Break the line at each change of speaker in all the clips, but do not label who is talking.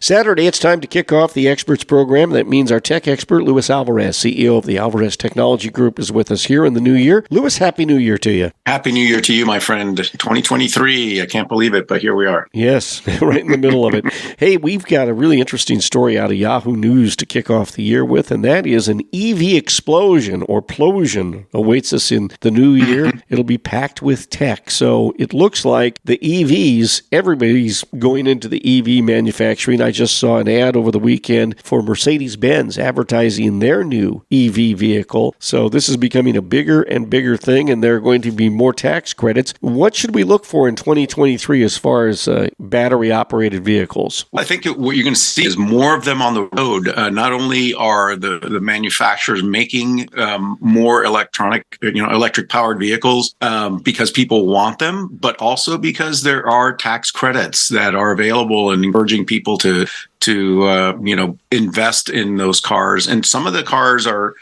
Saturday, it's time to kick off the Experts program. That means our tech expert, Luis Alvarez, CEO of the Alvarez Technology Group, is with us here in the new year. Luis, Happy New Year to you.
Happy New Year to you, my friend. 2023. I can't believe it, but here we are.
Yes, right in the middle of it. Hey, we've got a really interesting story out of Yahoo News to kick off the year with, and that is an EV explosion or plosion awaits us in the new year. It'll be packed with tech. So it looks like the EVs, everybody's going into the EV manufacturing. I just saw an ad over the weekend for Mercedes-Benz advertising their new EV vehicle. So this is becoming a bigger and bigger thing, and there are going to be more tax credits. What should we look for in 2023 as far as battery-operated vehicles?
I think what you're going to see is more of them on the road. Not only are the manufacturers making more electric-powered vehicles because people want them, but also because there are tax credits that are available and encouraging people to invest in those cars. And some of the cars are,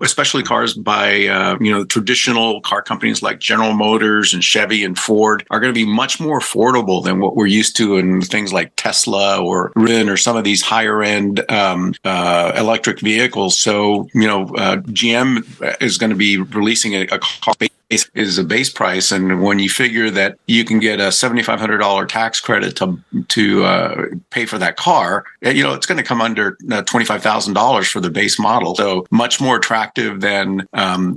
especially cars by, traditional car companies like General Motors and Chevy and Ford are going to be much more affordable than what we're used to in things like Tesla or Rin or some of these higher end electric vehicles. So, GM is going to be releasing a car is a base price, and when you figure that you can get a $7,500 tax credit to pay for that car, it's going to come under $25,000 for the base model. So much more attractive than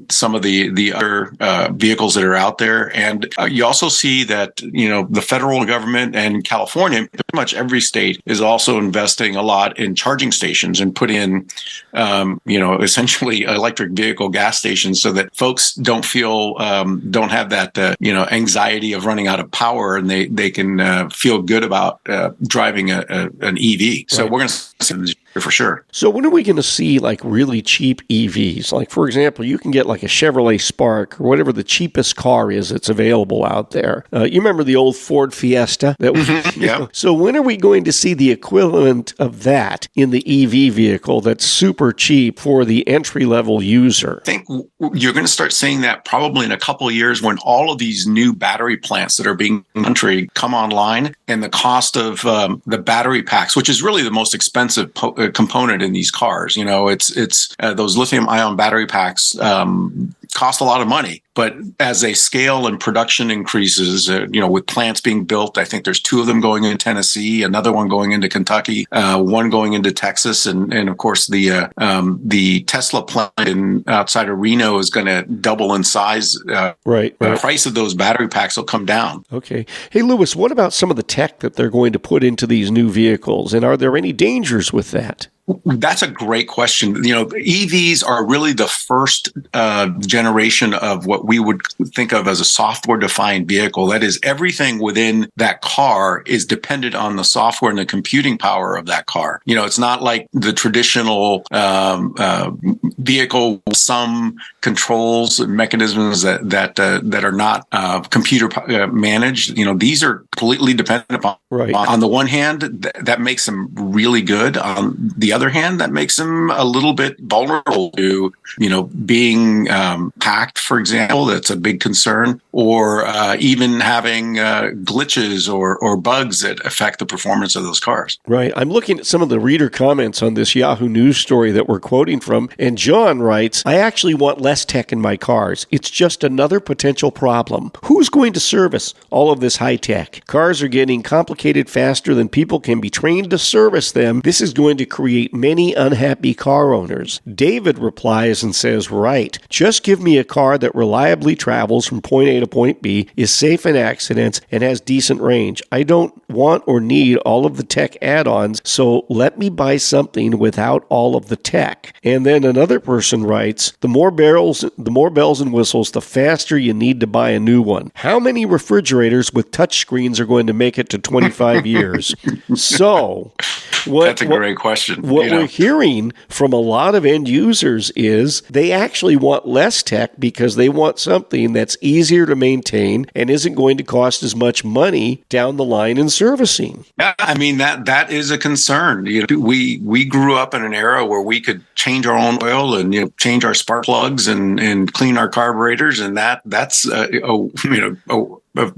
some of the other vehicles that are out there. And you also see that the federal government and California, pretty much every state, is also investing a lot in charging stations and put in essentially electric vehicle gas stations so that folks don't have that anxiety of running out of power, and they can feel good about driving an EV. So we're going to see this for sure.
So when are we going to see like really cheap EVs? Like, for example, you can get like a Chevrolet Spark or whatever the cheapest car is that's available out there. You remember the old Ford Fiesta? That was,
yeah.
So when are we going to see the equivalent of that in the EV vehicle that's super cheap for the entry-level user?
I think you're going to start seeing that probably in a couple of years when all of these new battery plants that are being in the country come online, and the cost of the battery packs, which is really the most expensive component in these cars. It's those lithium-ion battery packs cost a lot of money. But as they scale and production increases, with plants being built, I think there's 2 of them going in Tennessee, another one going into Kentucky, one going into Texas, and of course the Tesla plant outside of Reno is going to double in size.
Right.
The price of those battery packs will come down.
Okay. Hey, Luis, what about some of the tech that they're going to put into these new vehicles, and are there any dangers with that?
That's a great question. EVs are really the first generation of what we would think of as a software-defined vehicle. That is, everything within that car is dependent on the software and the computing power of that car. It's not like the traditional vehicle, some controls and mechanisms that are not computer managed. These are completely dependent upon.
Right.
On the one hand, that makes them really good. On the other hand, that makes them a little bit vulnerable to, being hacked, for example. That's a big concern, or even having glitches or bugs that affect the performance of those cars.
Right. I'm looking at some of the reader comments on this Yahoo News story that we're quoting from, and John writes, I actually want less tech in my cars. It's just another potential problem. Who's going to service all of this high tech? Cars are getting complicated faster than people can be trained to service them. This is going to create many unhappy car owners. David replies and says, right, just give me a car that reliably travels from point A to point B, is safe in accidents, and has decent range. I don't want or need all of the tech add-ons, so let me buy something without all of the tech. And then another person writes, the more bells and whistles, the faster you need to buy a new one. How many refrigerators with touchscreens are going to make it to 25 years? So,
that's a great question.
What we're hearing from a lot of end users is they actually want less tech because they want something that's easier to maintain and isn't going to cost as much money down the line in servicing.
Yeah, I mean, that is a concern. We grew up in an era where we could change our own oil and change our spark plugs and clean our carburetors, and that's a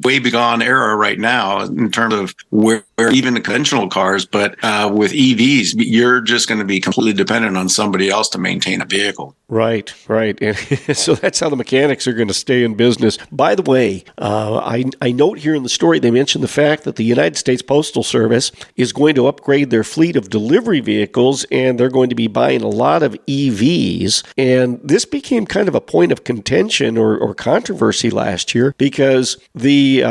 way beyond era right now in terms of where or even the conventional cars. But with EVs, you're just going to be completely dependent on somebody else to maintain a vehicle.
Right. And so that's how the mechanics are going to stay in business. By the way, I note here in the story, they mentioned the fact that the United States Postal Service is going to upgrade their fleet of delivery vehicles, and they're going to be buying a lot of EVs. And this became kind of a point of contention or controversy last year because the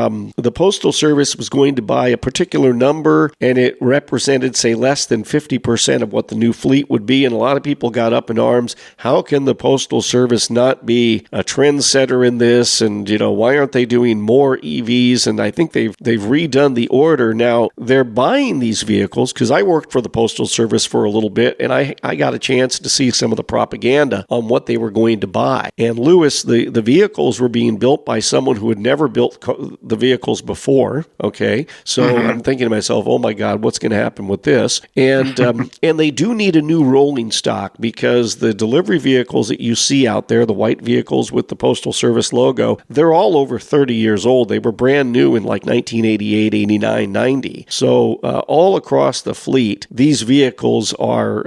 Postal Service was going to buy a particular number, and it represented, say, less than 50% of what the new fleet would be. And a lot of people got up in arms. How can the Postal Service not be a trendsetter in this? And, why aren't they doing more EVs? And I think they've redone the order. Now, they're buying these vehicles because I worked for the Postal Service for a little bit, and I got a chance to see some of the propaganda on what they were going to buy. And Lewis, the vehicles were being built by someone who had never built the vehicles before. Okay. So I'm thinking to myself, oh my God, what's going to happen with this? And and they do need a new rolling stock because the delivery vehicles that you see out there, the white vehicles with the Postal Service logo, they're all over 30 years old. They were brand new in like 1988, 89, 90. So all across the fleet, these vehicles are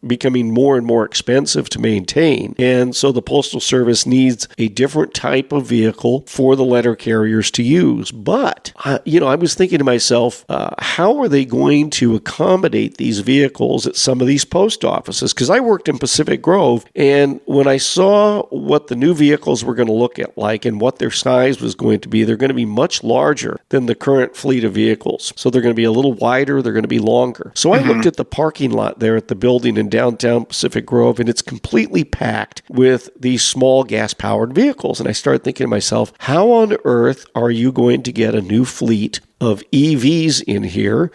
becoming more and more expensive to maintain. And so the Postal Service needs a different type of vehicle for the letter carriers to use. But, I was thinking to myself, how are they going to accommodate these vehicles at some of these post offices? Because I worked in Pacific Grove, and when I saw what the new vehicles were going to look at like and what their size was going to be, they're going to be much larger than the current fleet of vehicles. So they're going to be a little wider, they're going to be longer. So I looked at the parking lot there at the building in downtown Pacific Grove, and it's completely packed with these small gas-powered vehicles. And I started thinking to myself, how on earth are you going to get a new fleet of EVs in here?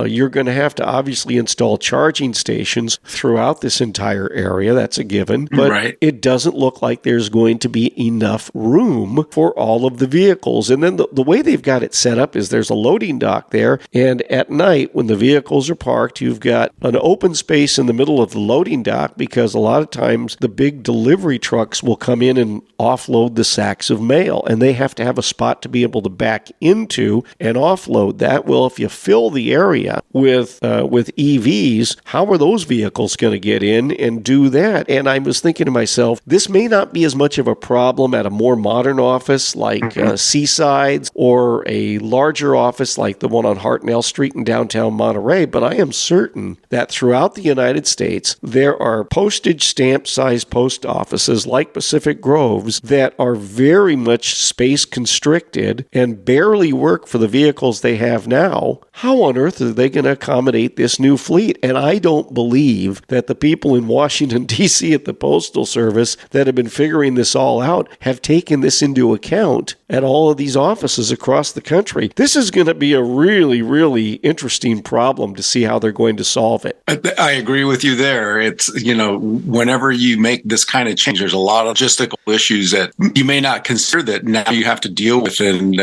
You're going to have to obviously install charging stations throughout this entire area. That's a given. But It doesn't look like there's going to be enough room for all of the vehicles. And then the way they've got it set up is there's a loading dock there. And at night, when the vehicles are parked, you've got an open space in the middle of the loading dock because a lot of times the big delivery trucks will come in and offload the sacks of mail. And they have to have a spot to be able to back into and offload that. Well, if you fill the area with EVs, how are those vehicles going to get in and do that? And I was thinking to myself, this may not be as much of a problem at a more modern office like Seaside's or a larger office like the one on Hartnell Street in downtown Monterey, but I am certain that throughout the United States, there are postage stamp sized post offices like Pacific Grove's that are very much space constricted and barely work for the vehicles they have now. How on earth are they going to accommodate this new fleet? And I don't believe that the people in Washington, D.C. at the Postal Service that have been figuring this all out have taken this into account at all of these offices across the country. This is going to be a really, really interesting problem to see how they're going to solve it.
I agree with you there. It's, whenever you make this kind of change, there's a lot of logistical issues that you may not consider that now you have to deal with. And,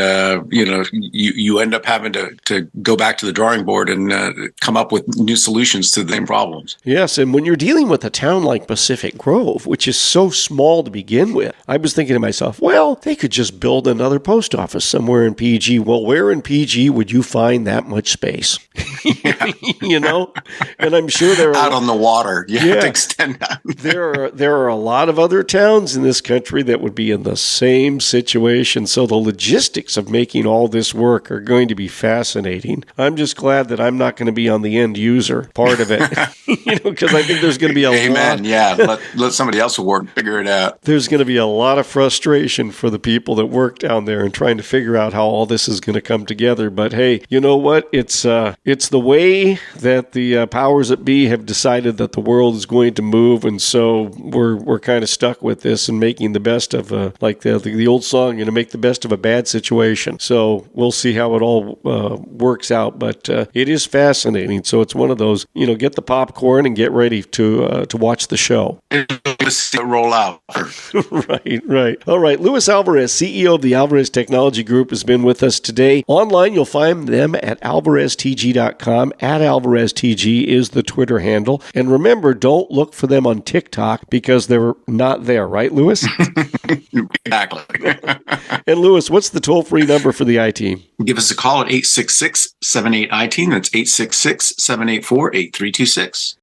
you end up having to go back to the drawing board and come up with new solutions to the same problems.
Yes, and when you're dealing with a town like Pacific Grove, which is so small to begin with, I was thinking to myself, well, they could just build another post office somewhere in PG. Well, where in PG would you find that much space? And I'm sure there are
out on the water. You have to extend that.
there are a lot of other towns in this country that would be in the same situation. So the logistics of making all this work are going to be fascinating. I'm just glad that I'm not going to be on the end user part of it, because I think there's going to be a
Amen.
lot.
Yeah, let somebody else work, figure it out.
There's going to be a lot of frustration for the people that work down there and trying to figure out how all this is going to come together. But hey, you know what? It's the way that the powers that be have decided that the world is going to move, and so we're kind of stuck with this and making the best of like the old song, make the best of a bad situation. So we'll see how it all works out. But it is fascinating. So it's one of those, get the popcorn and get ready to watch the show.
See it roll out.
Right. All right. Luis Alvarez, CEO of the Alvarez Technology Group, has been with us today. Online, you'll find them at alvareztg.com. At AlvarezTG is the Twitter handle. And remember, don't look for them on TikTok because they're not there. Right, Luis?
Exactly.
And Luis, what's the toll-free number for the I-Team?
Give us a call at 866-78-ITEEN. That's 866-784-8326.